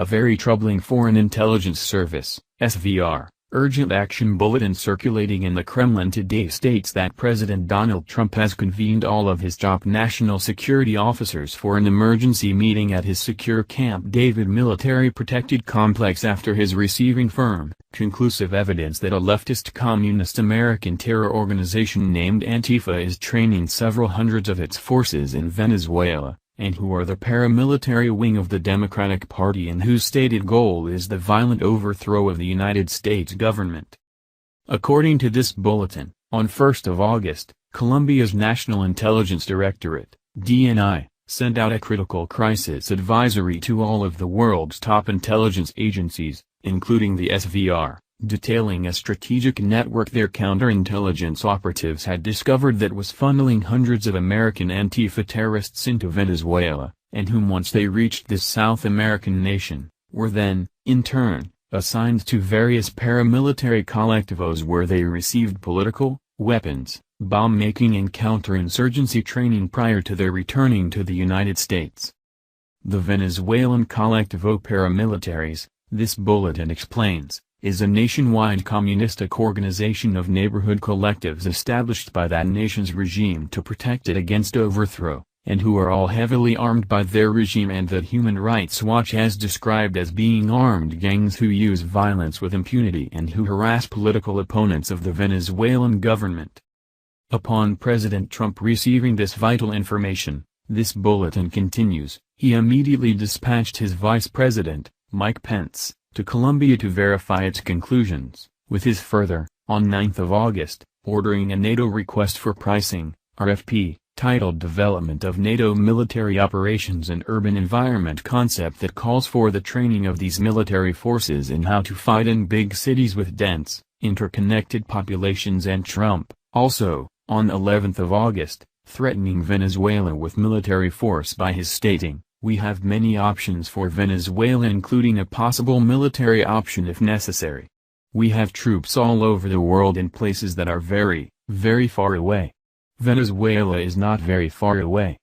A very troubling Foreign Intelligence Service (SVR) urgent action bulletin circulating in the Kremlin today states that President Donald Trump has convened all of his top national security officers for an emergency meeting at his secure Camp David military protected complex after his receiving firm, conclusive evidence that a leftist communist American terror organization named ANTIFA is training several hundreds of its forces in Venezuela, and who are the paramilitary wing of the Democratic Party and whose stated goal is the violent overthrow of the United States government. According to this bulletin, on 1st of August, Colombia's National Intelligence Directorate, DNI, sent out a critical crisis advisory to all of the world's top intelligence agencies, including the SVR, detailing a strategic network their counterintelligence operatives had discovered that was funneling hundreds of American Antifa terrorists into Venezuela, and whom once they reached this South American nation, were then, in turn, assigned to various paramilitary collectivos where they received political, weapons, bomb-making and counterinsurgency training prior to their returning to the United States. The Venezuelan collectivo paramilitaries, this bulletin explains, is a nationwide communistic organization of neighborhood collectives established by that nation's regime to protect it against overthrow, and who are all heavily armed by their regime and that Human Rights Watch has described as being armed gangs who use violence with impunity and who harass political opponents of the Venezuelan government. Upon President Trump receiving this vital information, this bulletin continues, he immediately dispatched his Vice President, Mike Pence, to Colombia to verify its conclusions, with his further, on 9th of August, ordering a NATO request for pricing, RFP, titled Development of NATO Military Operations and Urban Environment concept that calls for the training of these military forces in how to fight in big cities with dense, interconnected populations and Trump, also, on 11th of August, threatening Venezuela with military force by his stating, "We have many options for Venezuela including a possible military option if necessary. We have troops all over the world in places that are very, very far away. Venezuela is not very far away."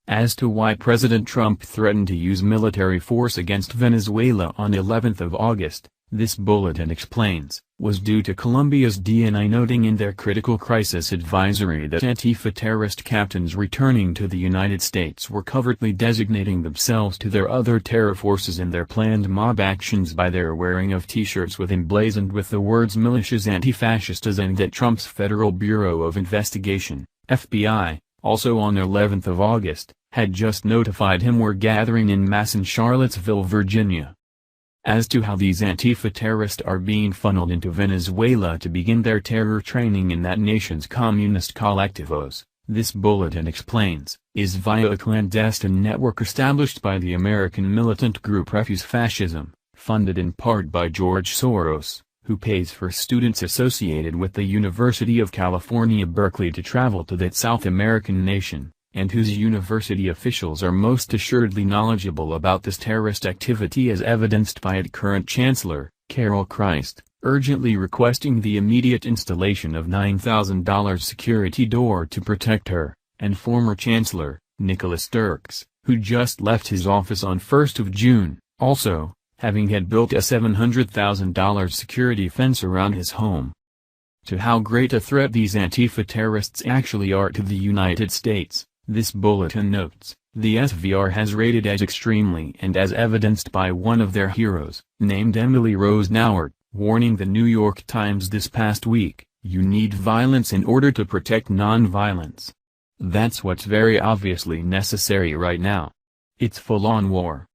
As to why President Trump threatened to use military force against Venezuela on 11th of August, this bulletin explains, was due to Colombia's DNI noting in their critical crisis advisory that Antifa terrorist captains returning to the United States were covertly designating themselves to their other terror forces in their planned mob actions by their wearing of t-shirts with emblazoned with the words Militias Antifascistas, and that Trump's Federal Bureau of Investigation, FBI, also on 11th of August, had just notified him were gathering in mass in Charlottesville, Virginia. As to how these Antifa terrorists are being funneled into Venezuela to begin their terror training in that nation's communist collectivos, this bulletin explains, is via a clandestine network established by the American militant group Refuse Fascism, funded in part by George Soros, who pays for students associated with the University of California, Berkeley to travel to that South American nation, and whose university officials are most assuredly knowledgeable about this terrorist activity as evidenced by its current chancellor, Carol Christ, urgently requesting the immediate installation of $9,000 security door to protect her, and former chancellor, Nicholas Sturks, who just left his office on 1st of June, also, having had built a $700,000 security fence around his home. To how great a threat these Antifa terrorists actually are to the United States, this bulletin notes, the SVR has rated as extremely, and as evidenced by one of their heroes, named Emily Rose Nauert, warning the New York Times this past week, "You need violence in order to protect non-violence. That's what's very obviously necessary right now. It's full-on war."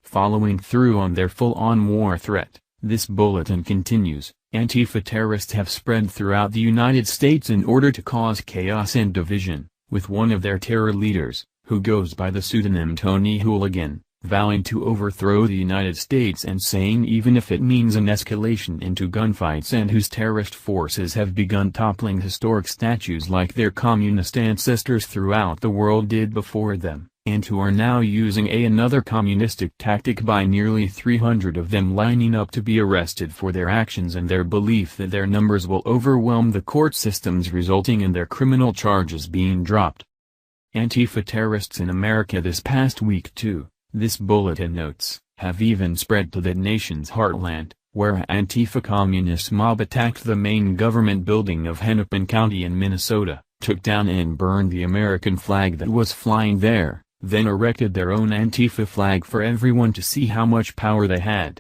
Following through on their full-on war threat, this bulletin continues, Antifa terrorists have spread throughout the United States in order to cause chaos and division, with one of their terror leaders, who goes by the pseudonym Tony Hooligan, vowing to overthrow the United States and saying even if it means an escalation into gunfights, and whose terrorist forces have begun toppling historic statues like their communist ancestors throughout the world did before them, and who are now using another communistic tactic by nearly 300 of them lining up to be arrested for their actions and their belief that their numbers will overwhelm the court systems, resulting in their criminal charges being dropped. Antifa terrorists in America this past week too, this bulletin notes, have even spread to the nation's heartland, where Antifa communist mob attacked the main government building of Hennepin County in Minnesota, took down and burned the American flag that was flying there, then erected their own Antifa flag for everyone to see how much power they had.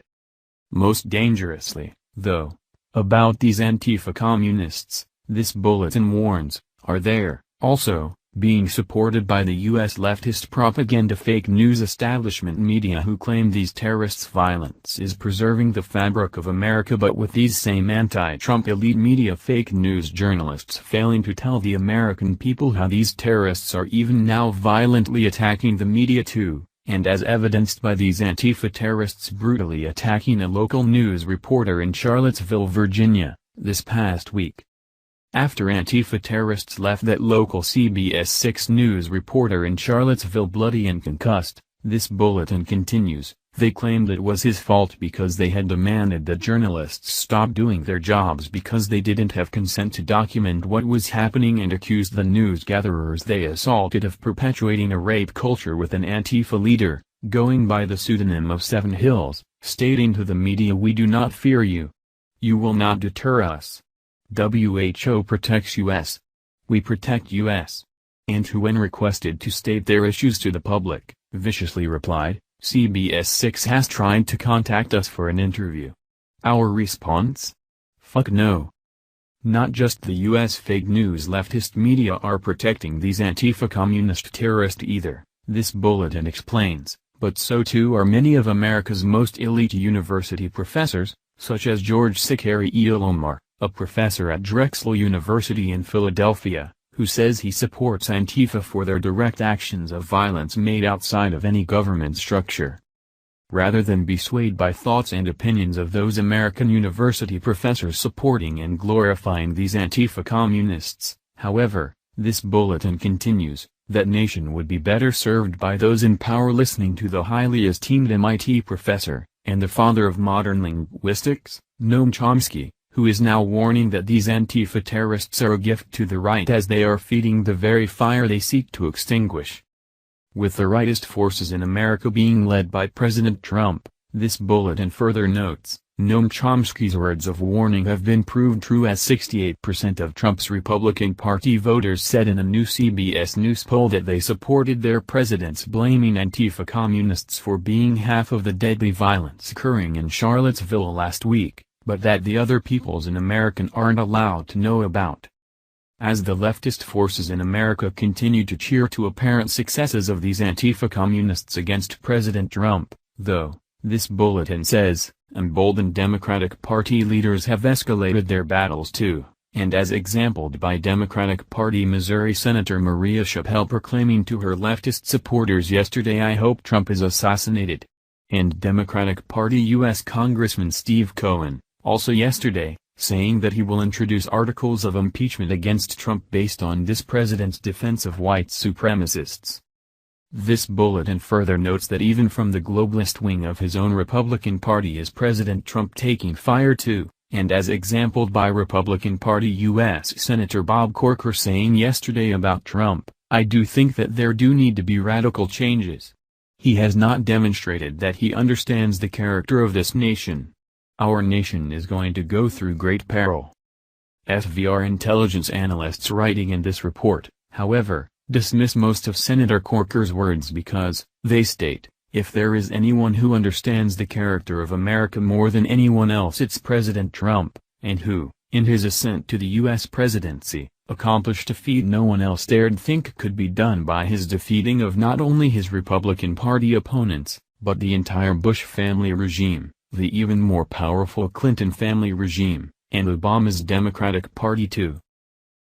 Most dangerously, though, about these Antifa communists, this bulletin warns, are there, also, being supported by the U.S. leftist propaganda fake news establishment media who claim these terrorists' violence is preserving the fabric of America, but with these same anti-Trump elite media fake news journalists failing to tell the American people how these terrorists are even now violently attacking the media too, and as evidenced by these Antifa terrorists brutally attacking a local news reporter in Charlottesville, Virginia, this past week. After Antifa terrorists left that local CBS 6 news reporter in Charlottesville bloody and concussed, this bulletin continues, they claimed it was his fault because they had demanded that journalists stop doing their jobs because they didn't have consent to document what was happening, and accused the news gatherers they assaulted of perpetuating a rape culture with an Antifa leader, going by the pseudonym of Seven Hills, stating to the media, "We do not fear you. You will not deter us. WHO protects US. We protect US." And who, when requested to state their issues to the public, viciously replied, "CBS 6 has tried to contact us for an interview." Our response? Fuck no. Not just the US fake news leftist media are protecting these Antifa communist terrorists either, this bulletin explains, but so too are many of America's most elite university professors, such as George Sikari Ilomar, a professor at Drexel University in Philadelphia, who says he supports Antifa for their direct actions of violence made outside of any government structure. Rather than be swayed by thoughts and opinions of those American university professors supporting and glorifying these Antifa communists, however, this bulletin continues, that nation would be better served by those in power listening to the highly esteemed MIT professor, and the father of modern linguistics, Noam Chomsky, who is now warning that these Antifa terrorists are a gift to the right as they are feeding the very fire they seek to extinguish. With the rightist forces in America being led by President Trump, this bulletin further notes, Noam Chomsky's words of warning have been proved true, as 68% of Trump's Republican Party voters said in a new CBS News poll that they supported their presidents blaming Antifa communists for being half of the deadly violence occurring in Charlottesville last week, but that the other peoples in America aren't allowed to know about. As the leftist forces in America continue to cheer to apparent successes of these Antifa communists against President Trump, though, this bulletin says, emboldened Democratic Party leaders have escalated their battles too, and as exampled by Democratic Party Missouri Senator Maria Chappelle proclaiming to her leftist supporters yesterday, "I hope Trump is assassinated," and Democratic Party U.S. Congressman Steve Cohen, also yesterday, saying that he will introduce articles of impeachment against Trump based on this president's defense of white supremacists. This bulletin further notes that even from the globalist wing of his own Republican Party is President Trump taking fire too, and as exampled by Republican Party U.S. Senator Bob Corker saying yesterday about Trump, "I do think that there do need to be radical changes. He has not demonstrated that he understands the character of this nation. Our nation is going to go through great peril." FVR intelligence analysts writing in this report, however, dismiss most of Senator Corker's words because, they state, if there is anyone who understands the character of America more than anyone else, it's President Trump, and who, in his ascent to the U.S. presidency, accomplished a feat no one else dared think could be done by his defeating of not only his Republican Party opponents, but the entire Bush family regime, the even more powerful Clinton family regime, and Obama's Democratic Party too.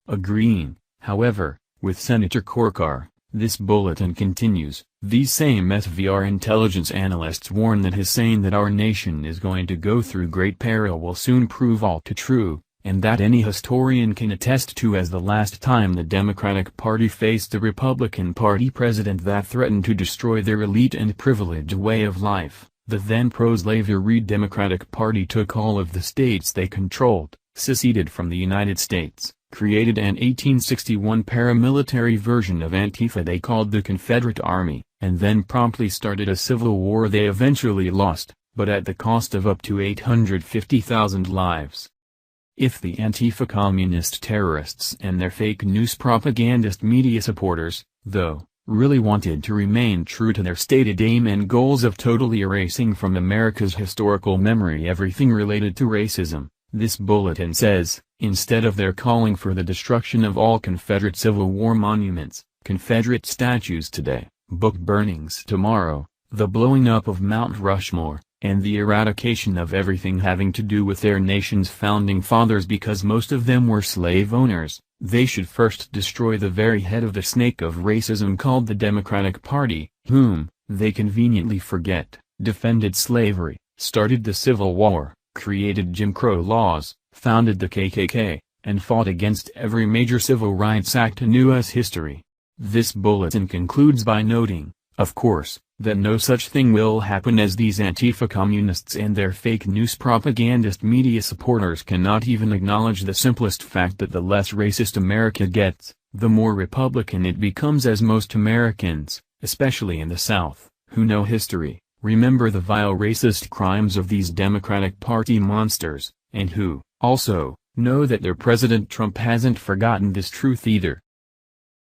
Agreeing, however, with Senator Corker, this bulletin continues, these same SVR intelligence analysts warn that his saying that our nation is going to go through great peril will soon prove all too true, and that any historian can attest to as the last time the Democratic Party faced a Republican Party president that threatened to destroy their elite and privileged way of life. The then pro-slavery Democratic Party took all of the states they controlled, seceded from the United States, created an 1861 paramilitary version of Antifa they called the Confederate Army, and then promptly started a civil war they eventually lost, but at the cost of up to 850,000 lives. If the Antifa communist terrorists and their fake news propagandist media supporters, though, really wanted to remain true to their stated aim and goals of totally erasing from America's historical memory everything related to racism, this bulletin says, instead of their calling for the destruction of all Confederate Civil War monuments, Confederate statues today, book burnings tomorrow, the blowing up of Mount Rushmore, and the eradication of everything having to do with their nation's founding fathers because most of them were slave owners, they should first destroy the very head of the snake of racism called the Democratic Party, whom, they conveniently forget, defended slavery, started the Civil War, created Jim Crow laws, founded the KKK, and fought against every major civil rights act in U.S. history. This bulletin concludes by noting, of course, that no such thing will happen as these Antifa communists and their fake news propagandist media supporters cannot even acknowledge the simplest fact that the less racist America gets, the more Republican it becomes, as most Americans, especially in the South, who know history, remember the vile racist crimes of these Democratic Party monsters, and who, also, know that their President Trump hasn't forgotten this truth either.